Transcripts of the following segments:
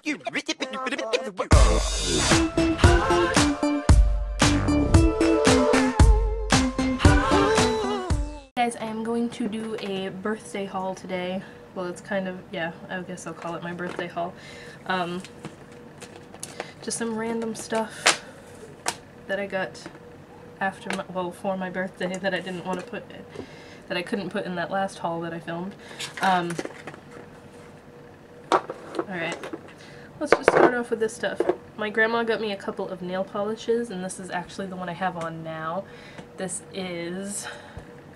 Guys, I am going to do a birthday haul today. Well, it's kind of, yeah, I guess I'll call it my birthday haul. Just some random stuff that I got after my, well, for my birthday that I didn't want to put, that I couldn't put in that last haul that I filmed. Alright, let's just start off with this stuff. My grandma got me a couple of nail polishes, and this is actually the one I have on now. This is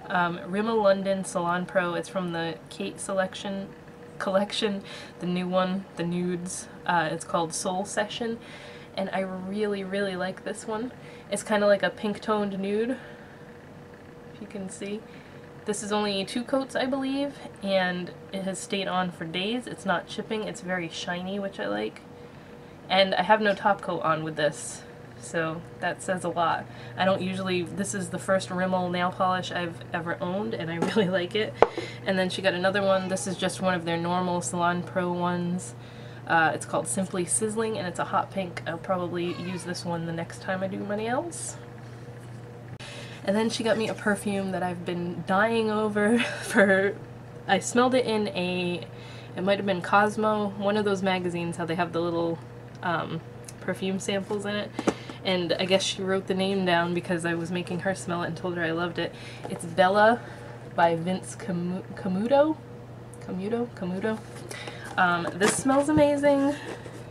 Rimmel London Salon Pro. It's from the Kate Selection collection, the new one, the nudes. It's called Soul Session, and I really like this one. It's kind of like a pink toned nude, if you can see. This is only 2 coats, I believe, and it has stayed on for days. It's not chipping, it's very shiny, which I like. And I have no top coat on with this, so that says a lot. I don't usually, this is the first Rimmel nail polish I've ever owned, and I really like it. And then she got another one. This is just one of their normal Salon Pro ones. It's called Simply Sizzling, and it's a hot pink. I'll probably use this one the next time I do my nails. And then she got me a perfume that I've been dying over for, I smelled it in a, it might have been Cosmo, one of those magazines, how they have the little perfume samples in it. And I guess she wrote the name down because I was making her smell it and told her I loved it. It's Vela by Vince Camuto. This smells amazing.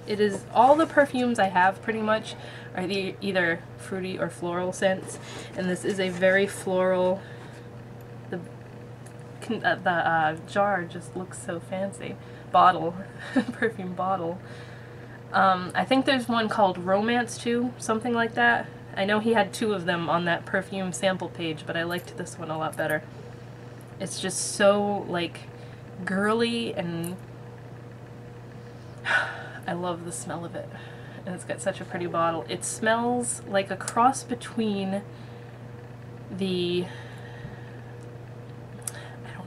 It is, all the perfumes I have pretty much are either fruity or floral scents, and this is a very floral, the jar just looks so fancy. Bottle, perfume bottle. I think there's one called Romance too, something like that. I know he had 2 of them on that perfume sample page, but I liked this one a lot better. It's just so, like, girly, and I love the smell of it. And it's got such a pretty bottle. It smells like a cross between the,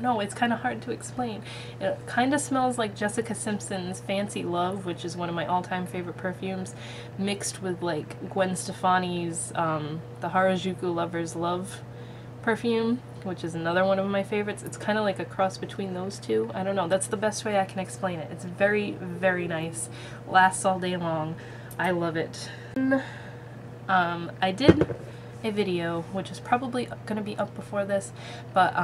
no, it's kind of hard to explain. It kind of smells like Jessica Simpson's Fancy Love, which is one of my all-time favorite perfumes, mixed with like Gwen Stefani's the Harajuku Lover's Love perfume, which is another one of my favorites. It's kind of like a cross between those two. I don't know, that's the best way I can explain it. It's very nice. Lasts all day long. I love it. I did a video, which is probably going to be up before this, but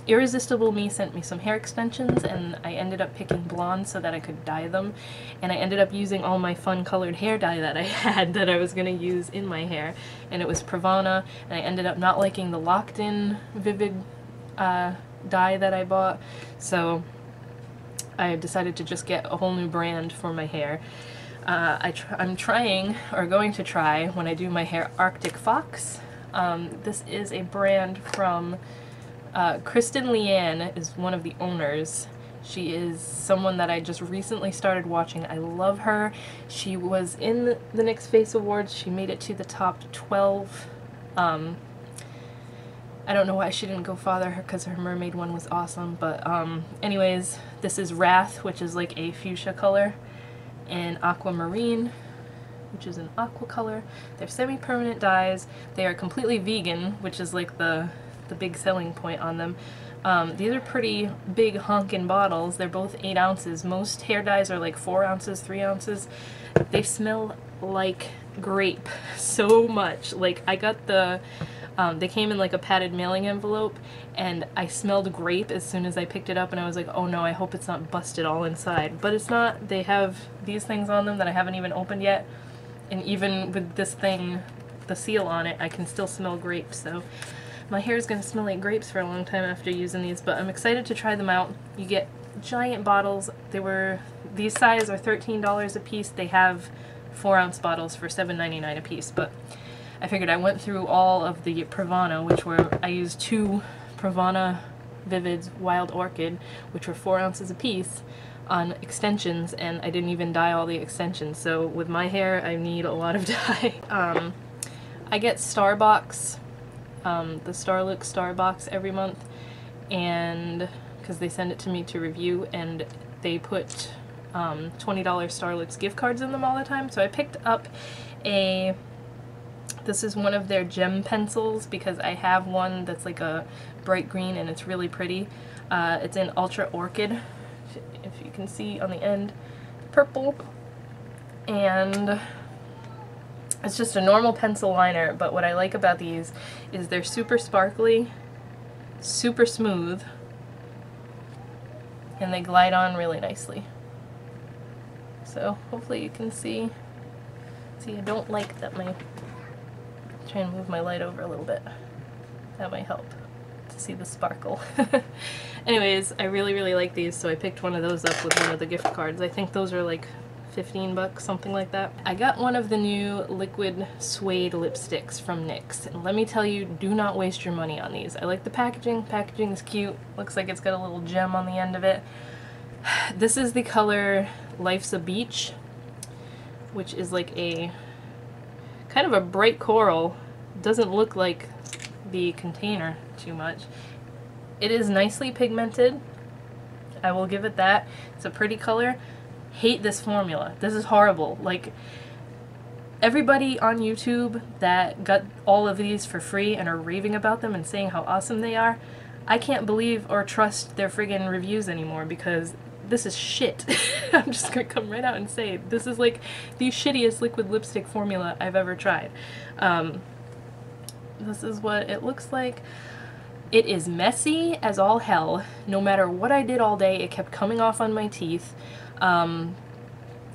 Irresistible Me sent me some hair extensions, and I ended up picking blonde so that I could dye them, and I ended up using all my fun colored hair dye that I had that I was going to use in my hair, and it was Pravana, and I ended up not liking the locked-in vivid dye that I bought, so I decided to just get a whole new brand for my hair. I'm trying, or going to try, when I do my hair, Arctic Fox. This is a brand from Kristen Leanne is one of the owners. She is someone that I just recently started watching. I love her. She was in the NYX Face Awards. She made it to the top 12. I don't know why she didn't go farther because her mermaid one was awesome, but anyways, this is Wrath, which is like a fuchsia color, and Aquamarine, which is an aqua color. They're semi-permanent dyes. They are completely vegan, which is like the big selling point on them. These are pretty big honkin' bottles. They're both 8 ounces. Most hair dyes are like 4 ounces, 3 ounces. They smell like grape so much. Like, I got the, they came in like a padded mailing envelope, and I smelled grape as soon as I picked it up, and I was like, oh no, I hope it's not busted all inside. But it's not. They have these things on them that I haven't even opened yet, and even with this thing, the seal on it, I can still smell grape, so my hair is going to smell like grapes for a long time after using these, but I'm excited to try them out. You get giant bottles. These size are $13 a piece. They have 4-ounce bottles for $7.99 a piece, but I figured I went through all of the Pravana, which were, I used 2 Pravana Vivids Wild Orchid, which were 4 ounces a piece, on extensions, and I didn't even dye all the extensions, so with my hair I need a lot of dye. I get Starbox, the Starlook Starbox every month, and because they send it to me to review, and they put $20 Starlux gift cards in them all the time. So I picked up this is one of their gem pencils because I have one that's like a bright green and it's really pretty. It's in Ultra Orchid, if you can see on the end, purple. And it's just a normal pencil liner, but what I like about these is they're super sparkly, super smooth, and they glide on really nicely. So hopefully you can see. See, I don't like that try and move my light over a little bit. That might help to see the sparkle. Anyways, I really, really like these, so I picked one of those up with one of the gift cards. I think those are like 15 bucks, something like that. I got one of the new liquid suede lipsticks from NYX, and let me tell you, do not waste your money on these. I like the packaging. Packaging is cute. Looks like it's got a little gem on the end of it. This is the color Life's a Beach, which is like a kind of a bright coral. Doesn't look like the container too much. It is nicely pigmented. I will give it that. It's a pretty color. Hate this formula. This is horrible. Like, everybody on YouTube that got all of these for free and are raving about them and saying how awesome they are, I can't believe or trust their friggin' reviews anymore because this is shit. I'm just gonna come right out and say this is like the shittiest liquid lipstick formula I've ever tried. This is what it looks like. It is messy as all hell. No matter what I did all day, it kept coming off on my teeth. I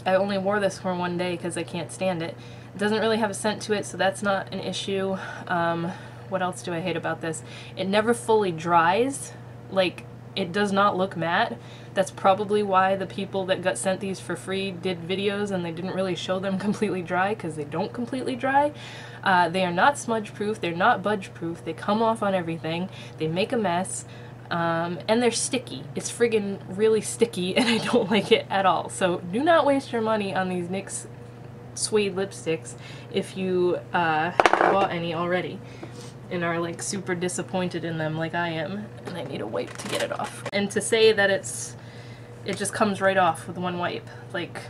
only wore this for one day because I can't stand it. It doesn't really have a scent to it, so that's not an issue. What else do I hate about this? It never fully dries. Like, it does not look matte. That's probably why the people that got sent these for free did videos and they didn't really show them completely dry, because they don't completely dry. They are not smudge proof, they're not budge proof, they come off on everything, they make a mess, and they're sticky. It's friggin' really sticky and I don't like it at all. So do not waste your money on these NYX suede lipsticks if you bought any already and are like super disappointed in them like I am, and I need a wipe to get it off. And to say that it just comes right off with one wipe, like,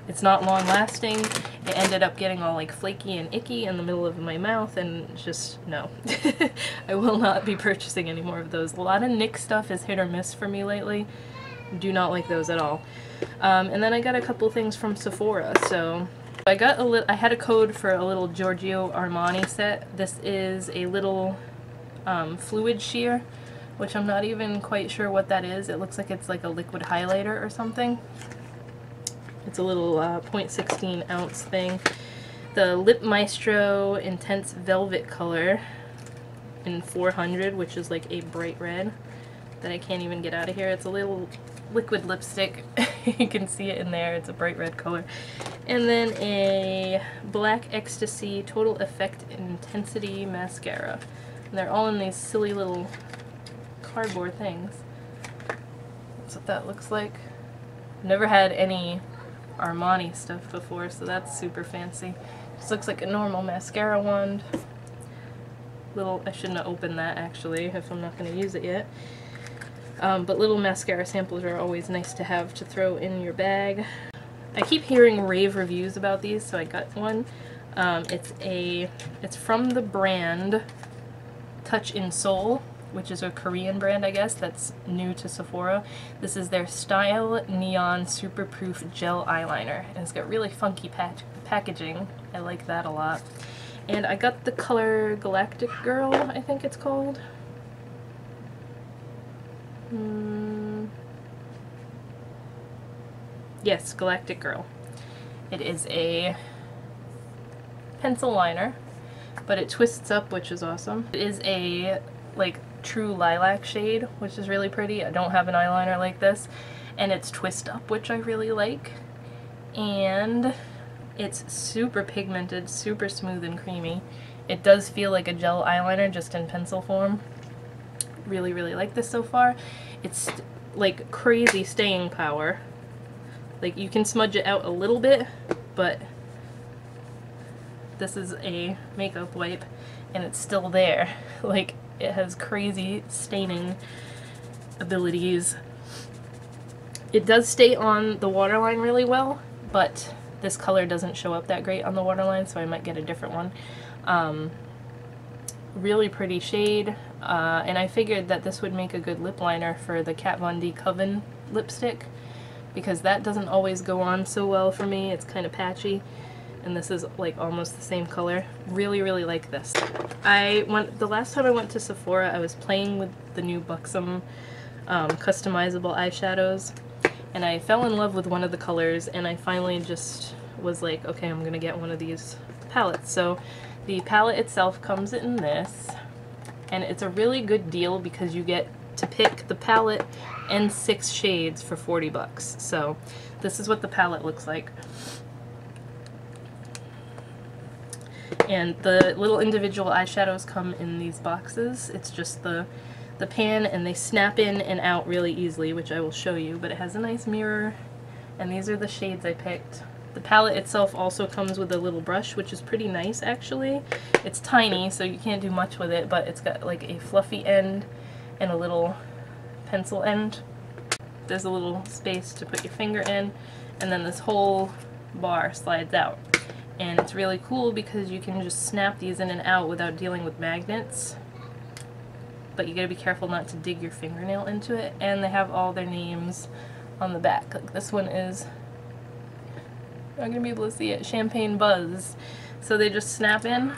it's not long lasting. It ended up getting all like flaky and icky in the middle of my mouth, and just no. I will not be purchasing any more of those. A lot of NYX stuff is hit or miss for me lately. Do not like those at all. And then I got a couple things from Sephora, so I had a code for a little Giorgio Armani set. This is a little fluid sheer, which I'm not even quite sure what that is. It looks like it's like a liquid highlighter or something. It's a little 0.16 ounce thing. The Lip Maestro Intense Velvet color in 400, which is like a bright red that I can't even get out of here. It's a little liquid lipstick. You can see it in there. It's a bright red color. And then a Black Ecstasy Total Effect Intensity Mascara. And they're all in these silly little cardboard things. That's what that looks like. Never had any Armani stuff before, so that's super fancy. This looks like a normal mascara wand. I shouldn't have opened that actually if I'm not going to use it yet. But little mascara samples are always nice to have to throw in your bag. I keep hearing rave reviews about these, so I got one. It's from the brand Touch in Seoul, which is a Korean brand, I guess, that's new to Sephora. This is their Style Neon Super Proof Gel Eyeliner, and it's got really funky packaging. I like that a lot. And I got the color Galactic Girl, I think it's called. Yes, Galactic Girl. It is a pencil liner, but it twists up, which is awesome. It is a like true lilac shade, which is really pretty. I don't have an eyeliner like this, and it's twist up, which I really like. And it's super pigmented, super smooth and creamy. It does feel like a gel eyeliner, just in pencil form. Really, really like this so far. It's like crazy staying power. Like, you can smudge it out a little bit, but this is a makeup wipe and it's still there. Like, it has crazy staining abilities. It does stay on the waterline really well, but this color doesn't show up that great on the waterline, so I might get a different one. Really pretty shade, and I figured that this would make a good lip liner for the Kat Von D Coven lipstick, because that doesn't always go on so well for me. It's kind of patchy, and this is like almost the same color. Really, really like this. The last time I went to Sephora, I was playing with the new Buxom customizable eyeshadows, and I fell in love with one of the colors, and I finally just was like, okay, I'm gonna get one of these palettes. So the palette itself comes in this, and it's a really good deal because you get to pick the palette and 6 shades for 40 bucks. So this is what the palette looks like. And the little individual eyeshadows come in these boxes. It's just the pan, and they snap in and out really easily, which I will show you, but it has a nice mirror, and these are the shades I picked. The palette itself also comes with a little brush, which is pretty nice actually. It's tiny, so you can't do much with it, but it's got like a fluffy end and a little pencil end. There's a little space to put your finger in, and then this whole bar slides out. And it's really cool because you can just snap these in and out without dealing with magnets. But you gotta be careful not to dig your fingernail into it. And they have all their names on the back. Like this one is, I'm not gonna be able to see it, Champagne Buzz. So they just snap in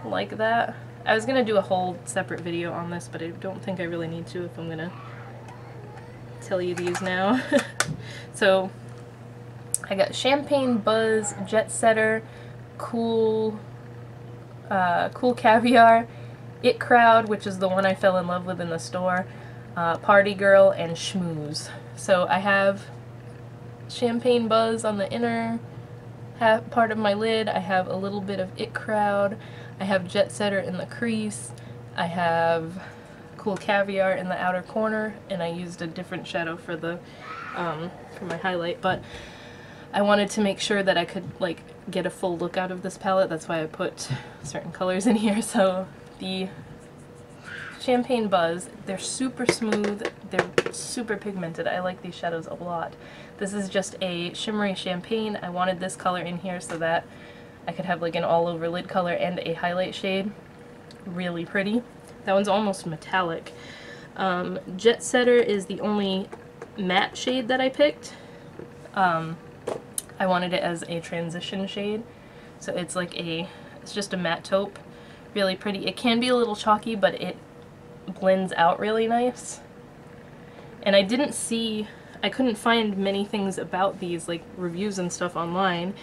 like that. I was gonna do a whole separate video on this, but I don't think I really need to if I'm gonna tell you these now. So I got Champagne Buzz, Jet Setter, Cool Caviar, It Crowd, which is the one I fell in love with in the store, Party Girl, and Schmooze. So I have Champagne Buzz on the inner part of my lid, I have a little bit of It Crowd, I have Jet Setter in the crease, I have Cool Caviar in the outer corner, and I used a different shadow for the for my highlight, but I wanted to make sure that I could like get a full look out of this palette. That's why I put certain colors in here. So the Champagne Buzz, they're super smooth, they're super pigmented. I like these shadows a lot. This is just a shimmery champagne. I wanted this color in here so that I could have like an all over lid color and a highlight shade. Really pretty. That one's almost metallic. Jet Setter is the only matte shade that I picked. I wanted it as a transition shade, so it's like it's just a matte taupe, really pretty. It can be a little chalky, but it blends out really nice. And I couldn't find many things about these, like reviews and stuff online,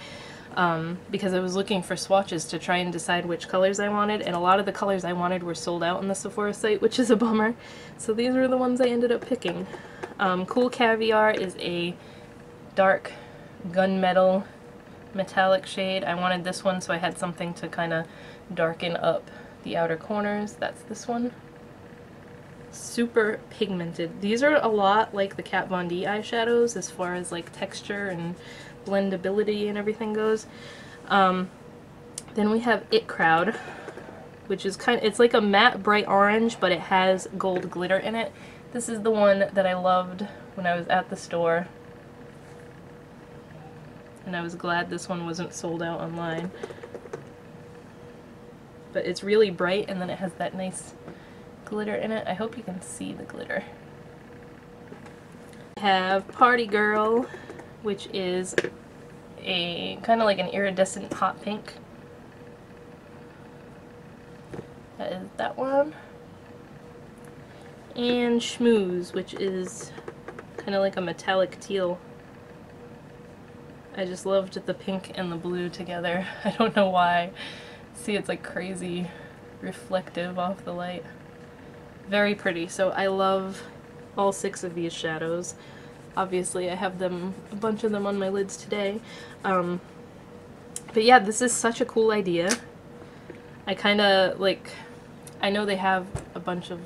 because I was looking for swatches to try and decide which colors I wanted, and a lot of the colors I wanted were sold out on the Sephora site, which is a bummer. So these were the ones I ended up picking. Cool Caviar is a dark gunmetal metallic shade. I wanted this one so I had something to kind of darken up the outer corners. That's this one. Super pigmented. These are a lot like the Kat Von D eyeshadows as far as like texture and blendability and everything goes. Then we have It Crowd, which is it's like a matte bright orange, but it has gold glitter in it. This is the one that I loved when I was at the store, and I was glad this one wasn't sold out online. But it's really bright, and then it has that nice glitter in it. I hope you can see the glitter. I have Party Girl, which is a kind of like an iridescent hot pink. That is that one. And Schmooze, which is kind of like a metallic teal. I just loved the pink and the blue together. I don't know why. See, it's like crazy reflective off the light. Very pretty. So I love all 6 of these shadows. Obviously I have them, a bunch of them on my lids today. But yeah, this is such a cool idea. I kind of like, I know they have a bunch of,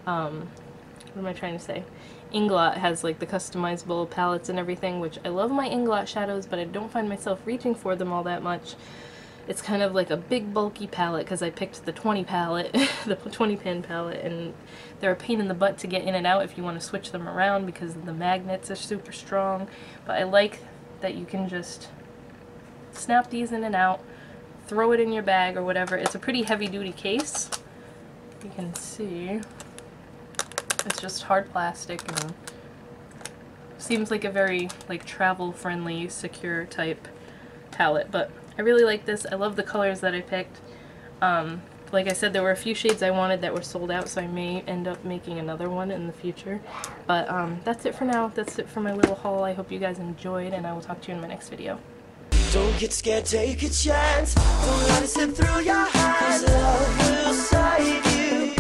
what am I trying to say? Inglot has like the customizable palettes and everything, which I love my Inglot shadows, but I don't find myself reaching for them all that much. It's kind of like a big bulky palette because I picked the 20 palette, the 20 pin palette, and they're a pain in the butt to get in and out if you want to switch them around because the magnets are super strong. But I like that you can just snap these in and out, throw it in your bag or whatever. It's a pretty heavy duty case. You can see it's just hard plastic and seems like a very like travel friendly, secure type palette, but I really like this. I love the colors that I picked. Like I said, there were a few shades I wanted that were sold out, so I may end up making another one in the future. But that's it for now. That's it for my little haul. I hope you guys enjoyed, and I will talk to you in my next video. Don't get scared, take a chance. Don't let it slip through your hands. Love will save you.